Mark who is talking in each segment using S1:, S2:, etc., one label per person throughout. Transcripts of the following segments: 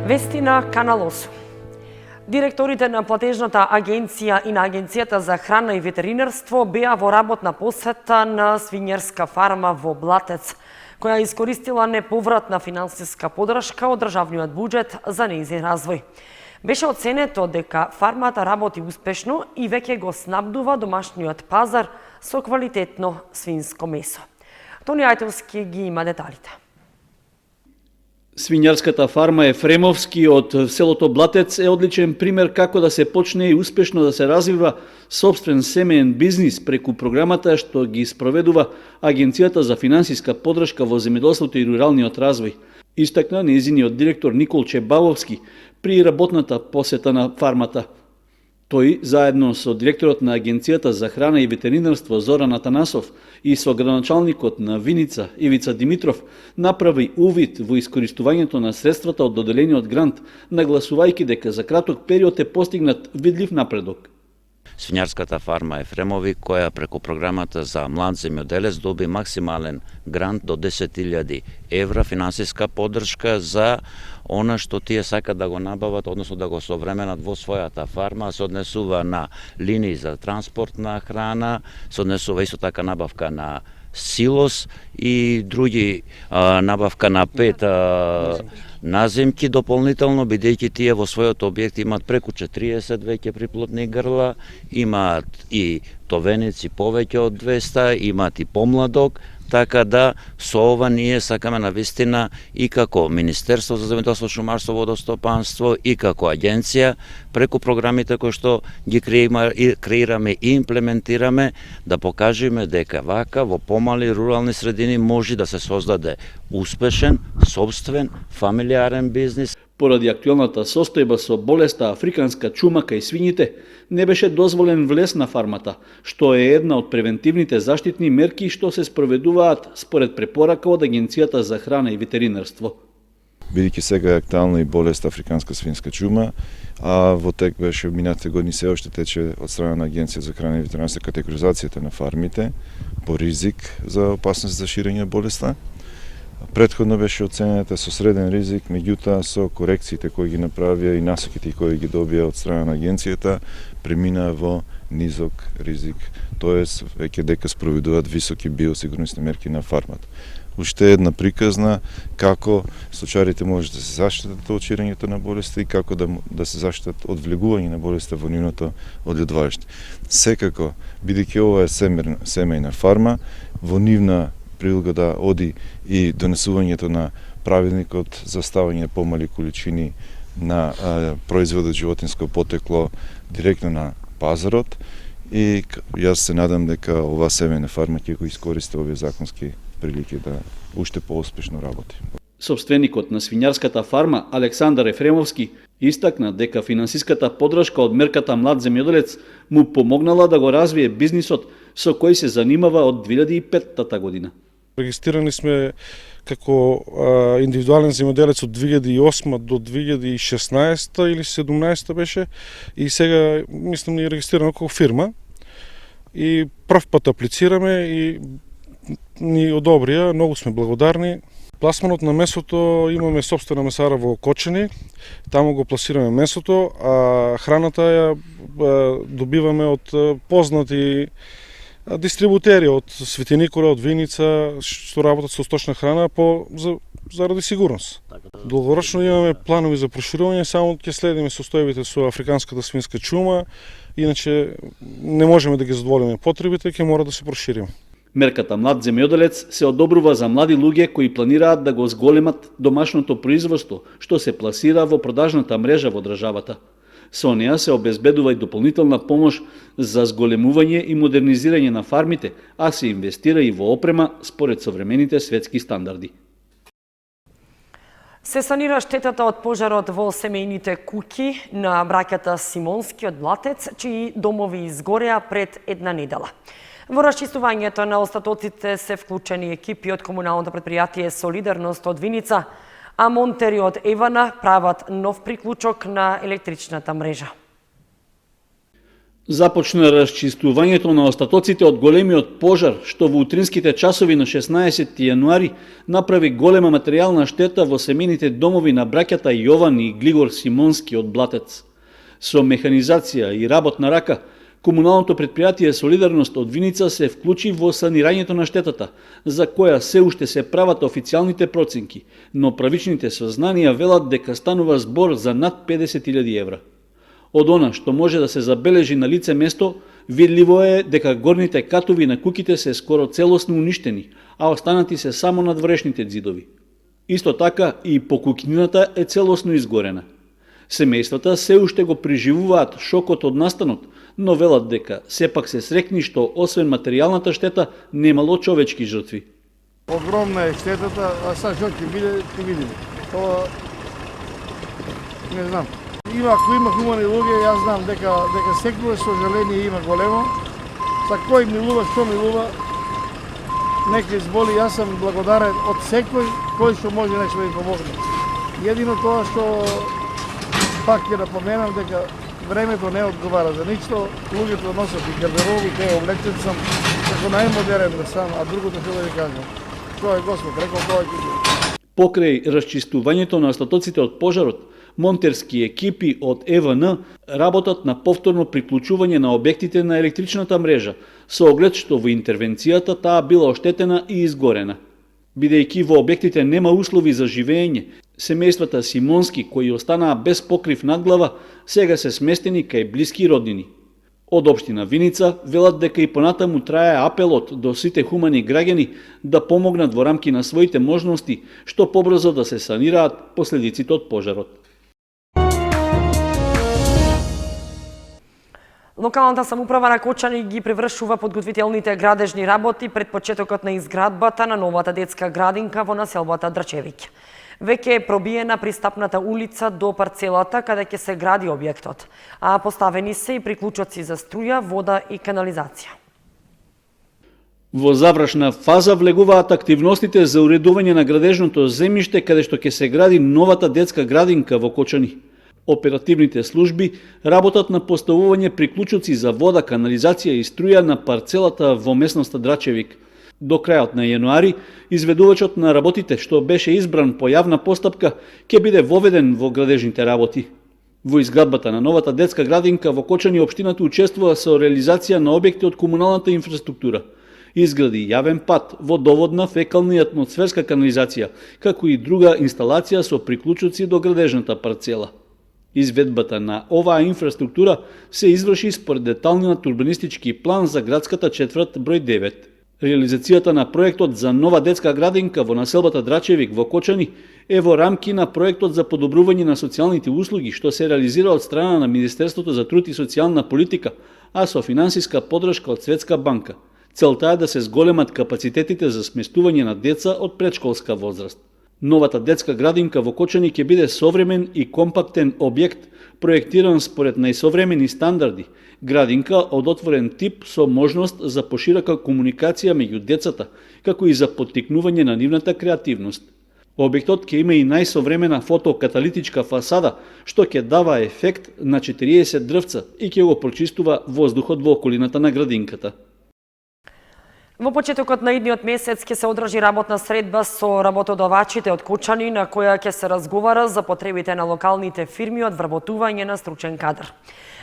S1: Вести на Канал 8. Директорите на платежната агенција и на Агенцијата за храна и ветеринарство беа во работна посета на свињерска фарма во Блатец, која искористила неповратна финансиска подршка од државниот буџет за нејзин развој. Беше оценето дека фармата работи успешно и веќе го снабдува домашниот пазар со квалитетно свинско месо. Тони Ајтовски ги има деталите.
S2: Свињарската фарма Ефремовски од селото Блатец е одличен пример како да се почне и успешно да се развива сопствен семеен бизнис преку програмата што ги спроведува Агенцијата за финансиска подршка во земјоделството и руралниот развој. Истакна нејзиниот директор Николче Бавовски при работната посета на фармата. Тој, заедно со директорот на Агенцијата за храна и ветеринарство Зоран Атанасов и со градоначалникот на Виница Ивица Димитров, направи увид во искористувањето на средствата од доделениот грант, нагласувајќи дека за краток период е постигнат видлив напредок.
S3: Свињарската фарма Ефремови, која преку програмата за млад земјоделец доби максимален грант до 10.000 евра финансиска подршка за она што тие сакат да го набават, односно да го современат во својата фарма, се однесува на линии за транспортна храна, се однесува исто така набавка на силос и други набавка на 5 наземки дополнително, бидејќи тие во својот објект имаат преку 40 веќе приплодни грла, имаат и товеници повеќе од 200, имаат и помладок, така да со ова ние сакаме навистина и како Министерство за земјоделство, шумарство, водостопанство и како агенција преку програмите кои што ги креираме и имплементираме да покажеме дека вака во помали рурални средини може да се создаде успешен, сопствен, фамилиарен бизнис.
S2: Поради актуелната состојба со болеста африканска чума кај свињите, не беше дозволен влез на фармата, што е една од превентивните заштитни мерки што се спроведуваат според препорака од Агенцијата за храна и ветеринарство.
S4: Бидејќи сега е актуелна и болест африканска свинска чума, а во тек беше минатите години се уште тече од страна на Агенција за храна и ветеринарство категоризацијата на фармите по ризик за опасност за ширење болеста. Претходно беше оценета со среден ризик, меѓутоа со корекциите кои ги направија и насоките кои ги добија од страна на агенцијата, премина во низок ризик, тоест веќе дека спроведуваат високи биосигурносни мерки на фармата. Уште една приказна како сточарите може да се заштитат од ширењето на болести и како да се заштитат од влегување на болести во нивното одлюдвалиште. Секако, бидејќи ова е семејна фарма, во нивна прилога да оди и донесувањето на правилникот за ставање помали количини на производ од животинско потекло директно на пазарот и јас се надам дека ова семејна фарма ќе го искористи овие законски прилики да уште поуспешно работи.
S2: Собственикот на свињарската фарма Александар Ефремовски истакна дека финансиската подршка од мерката Млад земјоделец му помогнала да го развие бизнисот со кој се занимава од 2005 година.
S5: Регистрирани сме како индивидуален земјоделец од 2008 до 2016 или 2017 беше и сега мислам ни регистрирано како фирма и прв пат аплицираме и ни одобрија, многу сме благодарни. Пласманот на месото, имаме собствена месара во Кочани, таму го пласираме месото, а храната ја добиваме од познати дистрибутери од Светеникора, од Виница, што работат со сточна храна заради сигурност. Долгорочно имаме планови за проширување, само ќе следиме состојбите со африканската свинска чума, иначе не можеме да ги задоволиме потребите, ќе мора да се прошириме.
S2: Мерката Млад земјоделец се одобрува за млади луѓе кои планираат да го зголемат домашното производство, што се пласира во продажната мрежа во државата. Со неа се обезбедува и дополнителна помош за зголемување и модернизирање на фармите, а се инвестира и во опрема според современите светски стандарди.
S1: Се санира штетата од пожарот во семејните куќи на браќата Симонски од Блатец, чии домови изгореа пред една недела. Во расчистувањето на остатоците се вклучени екипи од комуналното предпријатие Солидарност од Виница, а монтери од Евана прават нов приклучок на електричната мрежа.
S2: Започна расчистувањето на остатоците од големиот пожар, што во утринските часови на 16 јануари направи голема материјална штета во семејните домови на браќата Јован и Глигор Симонски од Блатец. Со механизација и работ на рака, комуналното предпријатие Солидарност од Виница се вклучи во санирањето на штетата, за која се уште се прават официјалните проценки, но правичните сознанија велат дека станува збор за над 50.000 евра. Од она што може да се забележи на лице место, видливо е дека горните катови на куќите се скоро целосно уништени, а останати се само надворешните ѕидови. Исто така и покукнината е целосно изгорена. Семејствата се уште го преживуваат шокот од настанот, но велат дека сепак се срекни што освен материјалната штета немало човечки жртви.
S6: Огромна е штетата, а сега што ќе видиме. Тоа не знам. Ако има хумани луѓе, јас знам дека секој сожаление има големо. За кој милува, што милува, нека изболи. Јас сум благодарен од секој кој што може нешто да ми помогне. Едино тоа што пак ќе напоменам дека времето не одговара за ништо. Луѓето носат и гардероби, те облечен сам како најмодерен да сам, а другото што да ви кажам. Тоа е Господ, рекол тоа ќе биде.
S2: Покрај расчистувањето на остатоците од пожарот, монтерски екипи од ЕВН работат на повторно приклучување на објектите на електричната мрежа, со оглед што во интервенцијата таа била оштетена и изгорена. Бидејќи во објектите нема услови за живење, семејствата Симонски, кои останаа без покрив над глава, сега се сместени кај блиски роднини. Од општина Виница велат дека и понатаму трае апелот до сите хумани граѓани да помогнат во рамки на своите можности, што побрзо да се санираат последиците од пожарот.
S1: Локалната самоуправа на Кочани ги привршува подготвителните градежни работи пред почетокот на изградбата на новата детска градинка во населбата Драчевиќ. Веќе е пробиена пристапната улица до парцелата каде ќе се гради објектот, а поставени се и приклучоци за струја, вода и канализација.
S2: Во завршна фаза влегуваат активностите за уредување на градежното земјиште каде што ќе се гради новата детска градинка во Кочани. Оперативните служби работат на поставување приклучоци за вода, канализација и струја на парцелата во местноста Драчевик. До крајот на јануари, изведувачот на работите, што беше избран по јавна постапка, ќе биде воведен во градежните работи. Во изградбата на новата детска градинка во Кочани општината учествува со реализација на објекти од комуналната инфраструктура. Изгради јавен пат, водоводна, фекална и атмосферска канализација, како и друга инсталација со приклучоци до градежната парцела. Изведбата на оваа инфраструктура се изврши според деталниот урбанистички план за градската четврт број 9. Реализацијата на проектот за нова детска градинка во населбата Драчевик во Кочани е во рамки на проектот за подобрување на социјалните услуги што се реализира од страна на Министерството за труд и социјална политика, а со финансиска поддршка од Светска банка. Целта е да се зголемат капацитетите за сместување на деца од предшколска возраст. Новата детска градинка во Кочани ќе биде современ и компактен објект, проектиран според најсовремени стандарди, градинка од отворен тип со можност за поширока комуникација меѓу децата, како и за поттикнување на нивната креативност. Објектот ќе има и најсовремена фотокаталитичка фасада, што ќе дава ефект на 40 дрвца и ќе го прочистува воздухот во околината на градинката.
S1: Во почетокот на идниот месец ќе се одржи работна средба со работодавачите од Кочани на која ќе се разговара за потребите на локалните фирми од вработување на стручен кадар.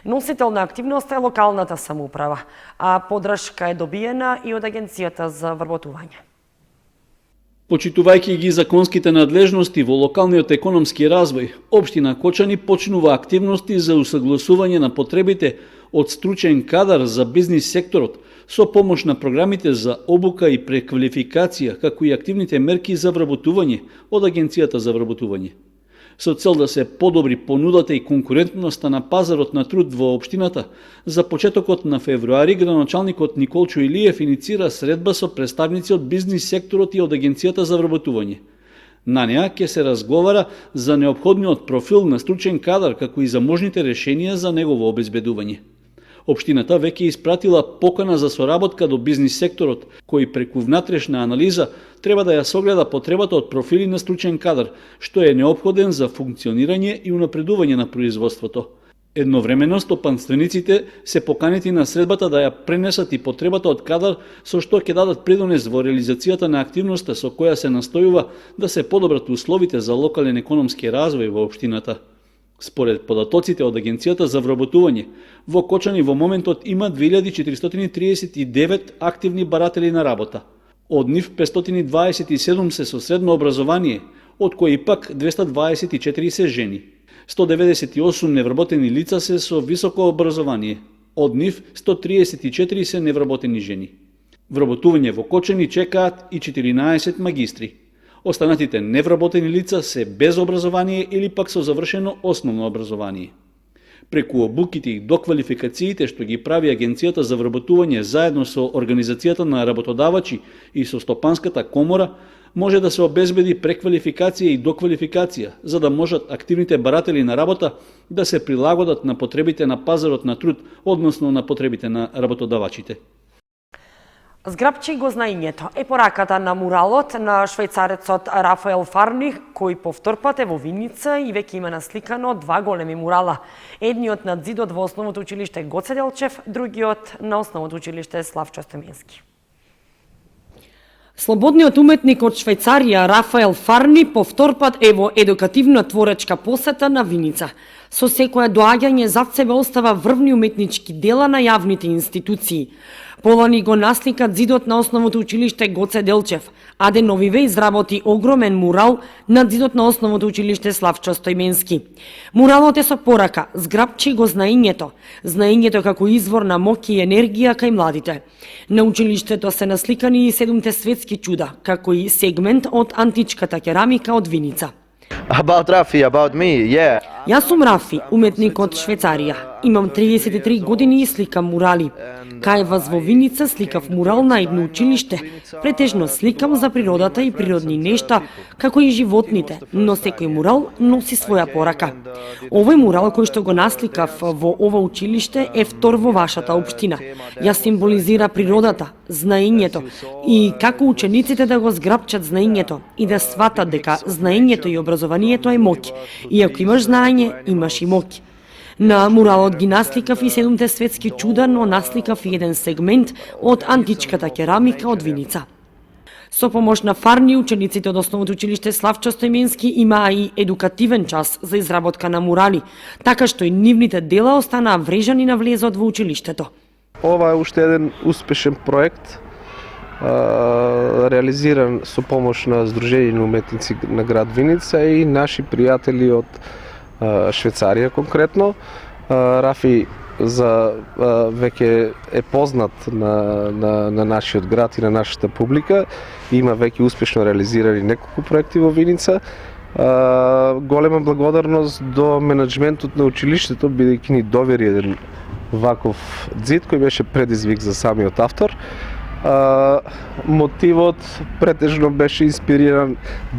S1: Носител на активност е локалната самоуправа, а поддршка е добиена и од Агенцијата за вработување.
S2: Почитувајќи ги законските надлежности во локалниот економски развој, општина Кочани почнува активности за усагласување на потребите од стручен кадар за бизнис секторот, со помош на програмите за обука и преквалификација, како и активните мерки за вработување од Агенцијата за вработување. Со цел да се подобри понудата и конкурентноста на пазарот на труд во општината, за почетокот на февруари градоначалникот Николчо Илиев иницира средба со представници од бизнис секторот и од Агенцијата за вработување. На неа ќе се разговара за неопходниот профил на стручен кадар, како и за можните решенија за негово обезбедување. Општината веќе испратила покана за соработка до бизнис секторот, кој преку внатрешна анализа треба да ја согледа потребата од профили на стручен кадар, што е неопходен за функционирање и унапредување на производството. Едновремено стопанствениците се поканети на средбата да ја пренесат и потребата од кадар со што ќе дадат придонес во реализацијата на активноста со која се настојува да се подобрат условите за локален економски развој во општината. Според податоците од Агенцијата за вработување, во Кочани во моментот има 2439 активни баратели на работа. Од нив 527 се со средно образование, од кои пак 224 се жени. 198 невработени лица се со високо образование, од нив 134 се невработени жени. Вработување во Кочани чекаат и 14 магистри. Останатите невработени лица се без образование или пак со завршено основно образование. Преку обуките и доквалификациите што ги прави Агенцијата за вработување заедно со Организацијата на работодавачи и со Стопанската комора, може да се обезбеди преквалификација и доквалификација, за да можат активните баратели на работа да се прилагодат на потребите на пазарот на труд, односно на потребите на работодавачите.
S1: Зграбчи го знаењето е пораката на муралот на швајцарецот Рафаел Фарни, кој повторпат е во Виница и веќе има насликано два големи мурала. Едниот над зидот во основното училиште Гоце Делчев, другиот на основното училиште Славчо Стоименски. Слободниот уметник од Швајцарија Рафаел Фарни повторпат е во едукативна творечка посета на Виница. Со секое доаѓање зад себе остава врвни уметнички дела на јавните институции. Полани го насликат зидот на основното училиште Гоце Делчев, а деновиве изработи огромен мурал над зидот на основното училиште Славчо Стоименски. Муралот е со порака "Зграбчи го знаењето", знаењето како извор на моќ и енергија кај младите. На училиштето се насликани и 7 светски чуда, како и сегмент од античката керамика од Виница.
S7: About Rafi, about me, yeah.
S1: Јас сум Рафи, уметник од Швајцарија. Имам 33 години и сликам мурали. Кај вас во Виница сликав мурал на едно училиште. Претежно сликам за природата и природни нешта, како и животните, но секој мурал носи своја порака. Овој мурал кој што го насликав во ова училиште е втор во вашата општина. Ја символизира природата, знаењето и како учениците да го зграбчат знаењето и да сватат дека знаењето и образованието е моќ. И ако имаш знаење, имаш и моќ. На муралот ги насликав и 7 светски чуда, но насликав и еден сегмент од античката керамика од Виница. Со помош на Фарни, учениците од основното училиште Славчо Стоименски имаа и едукативен час за изработка на мурали, така што и нивните дела останаа врежани на влезот во училиштето.
S8: Ова е уште еден успешен проект, реализиран со помош на Сдружение на уметници на град Виница и наши пријатели од Швајцарија конкретно. Рафи веќе е познат на нашиот град и на нашата публика. Има веќе успешно реализирани неколку проекти во Виница. Голема благодарност до менеджментот на училиштето, бидејќи ни довери еден ваков зид кој беше предизвик за самиот автор. Мотивот претежно беше инспириран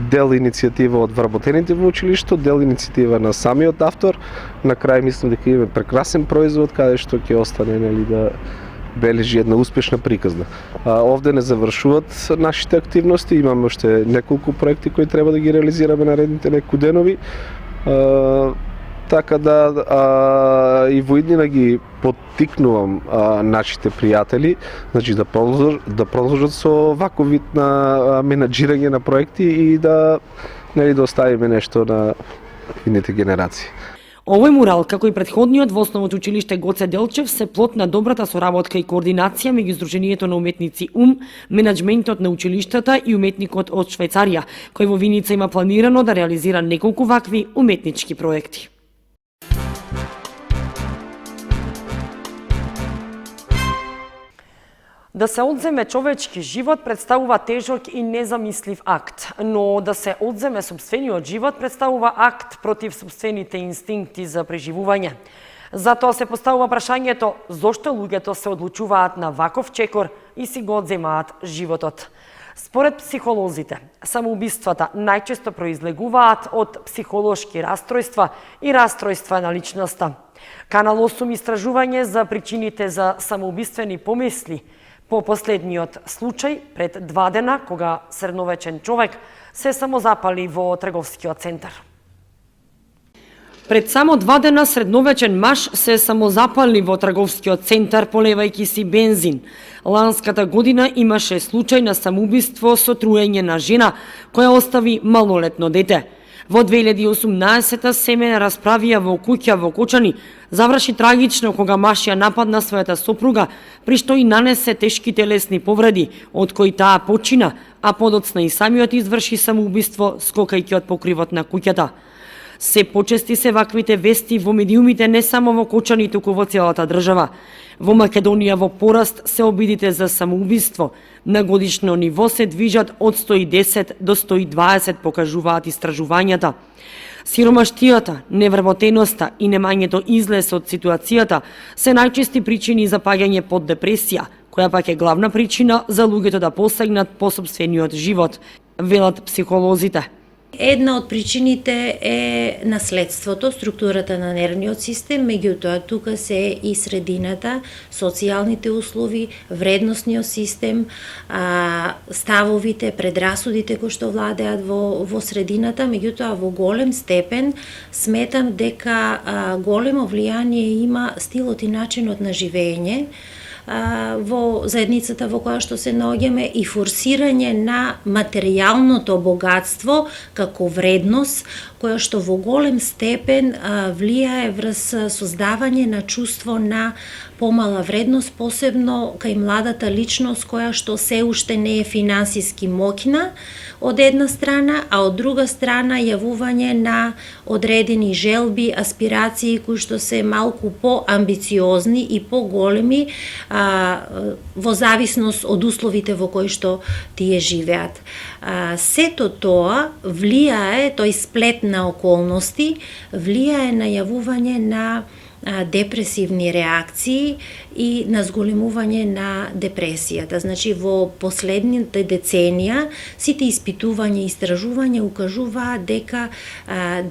S8: дел иницијатива од вработените во училиштето, дел иницијатива на самиот автор. На крај мислам дека има прекрасен производ каде што ќе остане да бележи една успешна приказна. Овде не завршуваат нашите активности, имаме уште неколку проекти кои треба да ги реализираме наредните неколку денови. Така да и во иднина ги поттикнувам нашите пријатели, значи да продолжат со ваков вид на менаџирање на проекти и да оставиме нешто на идните генерации.
S1: Овој мурал, како и претходниот во основното училиште Гоце Делчев, се плод на добрата соработка и координација меѓу Сдруженијето на уметници менаџментот на училиштата и уметникот од Швајцарија, кој во Виница има планирано да реализира неколку вакви уметнички проекти. Да се одземе човечки живот представува тежок и незамислив акт, но да се одземе сопствениот живот представува акт против сопствените инстинкти за преживување. Затоа се поставува прашањето зошто луѓето се одлучуваат на ваков чекор и си го одземаат животот. Според психолозите, самоубиствата најчесто произлегуваат од психолошки растројства и растројства на личноста. Канал 8 истражување за причините за самоубиствени помисли по последниот случај пред 2 дена, кога средновечен човек се самозапали во трговскиот центар. Пред само 2 дена средновечен маж се самозапали во трговскиот центар полевајќи си бензин. Ланската година имаше случај на самоубиство со труење на жена која остави малолетно дете. Во 2018 Семен расправија во куќа во Кочани заврши трагично кога маж ја нападна својата сопруга, при што и нанесе тешки телесни повреди, од кои таа почина, а подоцна и самиот изврши самоубиство скокајќи од покривот на куќата. Се почести се ваквите вести во медиумите не само во Кочани, туку во целата држава. Во Македонија во пораст се обидите за самоубиство. На годишно ниво се движат од 110 до 120, покажуваат истражувањата. Сиромаштијата, невработеноста и немањето излез од ситуацијата се најчести причини за паѓање под депресија, која пак е главна причина за луѓето да посегнат по сопствениот живот, велат психолозите.
S9: Една од причините е наследството, структурата на нервниот систем, меѓутоа тука се и средината, социјалните услови, вредносниот систем, ставовите, предрасудите кои што владеат во средината, меѓутоа во голем степен сметам дека големо влијание има стилот и начинот на живење во заедницата во која што се наоѓаме и форсирање на материјалното богатство како вредност, која што во голем степен влијае врз создавање на чувство на помала вредност, посебно кај младата личност која што се уште не е финансиски моќна од една страна, а од друга страна јавување на одредени желби, аспирации кои што се малку поамбициозни и поголеми во зависност од условите во кои што тие живеат. Сето тоа влијае, тој сплет на околности, влијае на јавување на депресивни реакции и на зголемување на депресијата. Значи, во последните деценија, сите испитувања и истражувања укажуваат дека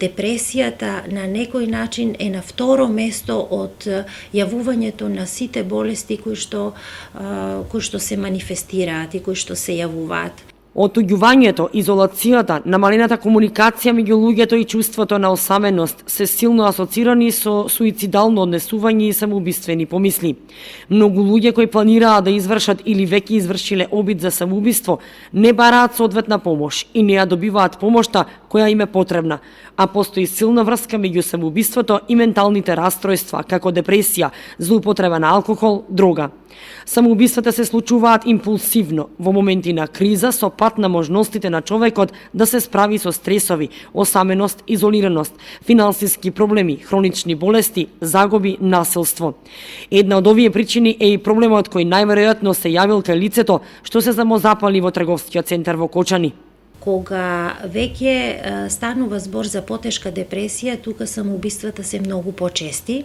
S9: депресијата на некој начин е на второ место од јавувањето на сите болести кои што се манифестираат и кои што се јавуваат.
S1: Отуѓувањето, изолацијата, намалената комуникација меѓу луѓето и чувството на осаменост се силно асоцирани со суицидално однесување и самоубиствени помисли. Многу луѓе кои планираат да извршат или веќе извршиле обид за самоубиство не бараат соодветна помош и не ја добиваат помошта која им е потребна, а постои силна врска меѓу самоубиството и менталните растројства, како депресија, злоупотреба на алкохол, дрога. Самоубиствата се случуваат импулсивно, во моменти на криза, со пат на можностите на човекот да се справи со стресови, осаменост, изолираност, финансиски проблеми, хронични болести, загуби, насилство. Една од овие причини е и проблемот кој најверојатно се јавил кај лицето што се самозапали во трговскиот центар во Кочани.
S9: Кога веќе станува збор за потешка депресија, тука самоубиствата се многу почести.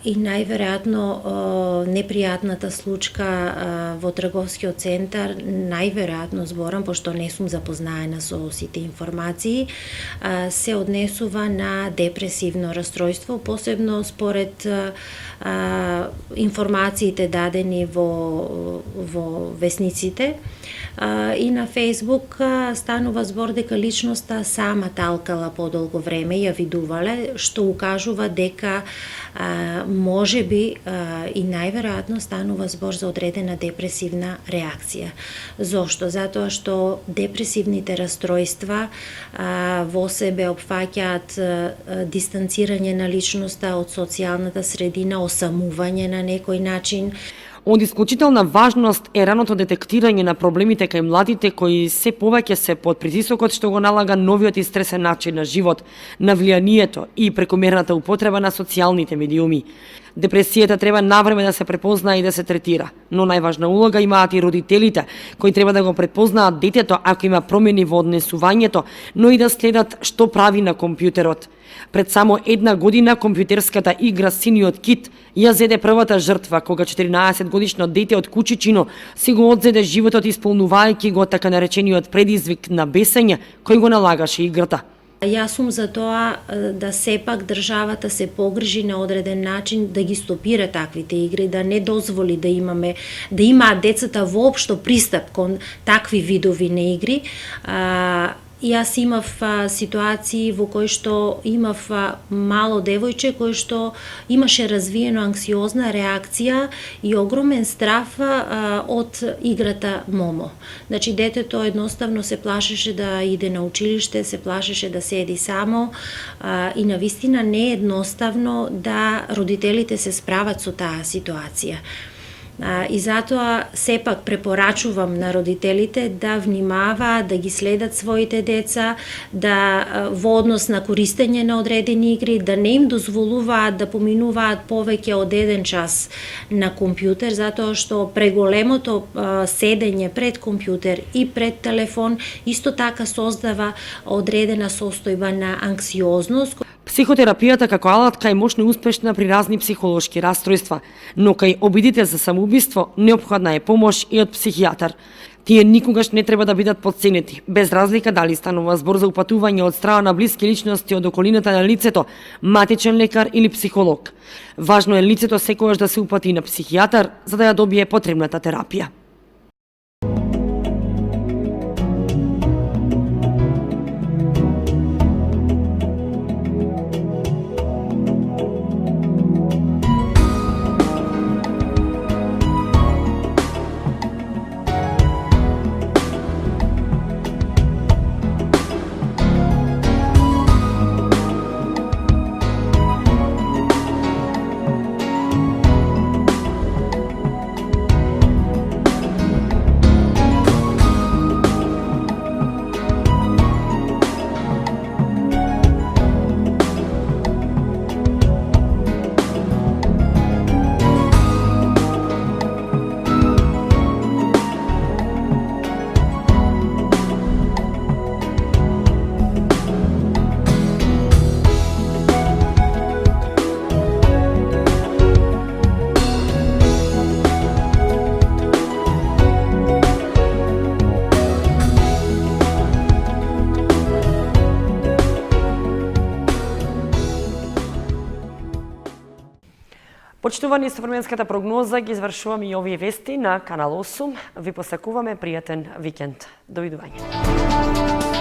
S9: И најверојатно непријатната случка во трговскиот центар, најверојатно зборам, пошто не сум запознаена со сите информации, се однесува на депресивно расстройство, посебно според информациите дадени во весниците. И на Фейсбук станува збор дека личноста сама талкала подолго време, ја видувале, што укажува дека може би и најверојатно станува збор за одредена депресивна реакција. Зошто? Затоа што депресивните расстройства во себе опфаќаат дистанцирање на личноста од социјалната средина, осамување на некој начин.
S1: Од исклучителна важност е раното детектирање на проблемите кај младите кои се повеќе се под притисокот што го налага новиот и стресен начин на живот, на влијанието и прекомерната употреба на социјалните медиуми. Депресијата треба навреме да се препознае и да се третира, но најважна улога имаат и родителите, кои треба да го препознаат детето ако има промени во однесувањето, но и да следат што прави на компјутерот. Пред само една година компјутерската игра Синиот кит ја зеде првата жртва кога 14 годишно дете од Кучичино си го одзеде животот исполнувајќи го така наречениот предизвик на бесење кој го налагаше играта.
S9: Јас сум за тоа да сепак државата се погрижи на одреден начин да ги стопира таквите игри, да не дозволи да имаат децата воопшто пристап кон такви видови на игри. Јас имав ситуации во кои што имав мало девојче кој што имаше развиено анксиозна реакција и огромен страф од играта Момо. Значи детето едноставно се плашеше да иде на училиште, се плашеше да седи само и навистина не е едноставно да родителите се справат со таа ситуација. И затоа сепак препорачувам на родителите да внимаваат, да ги следат своите деца, да во однос на користење на одредени игри, да не им дозволуваат да поминуваат повеќе од 1 час на компјутер, затоа што преголемото седење пред компјутер и пред телефон исто така создава одредена состојба на анксиозност.
S1: Психотерапијата како алатка е мощно успешна при разни психолошки расстройства, но кај обидите за самоубиство неопходна е помош и од психијатар. Тие никогаш не треба да бидат потценети, без разлика дали станува збор за упатување од страна на блиски личности од околината на лицето, матичен лекар или психолог. Важно е лицето секогаш да се упати на психијатар за да ја добие потребната терапија. Почитувани, со временската прогноза ги извршуваме и овие вести на Канал 8. Ви посакуваме пријатен викенд. Довидување.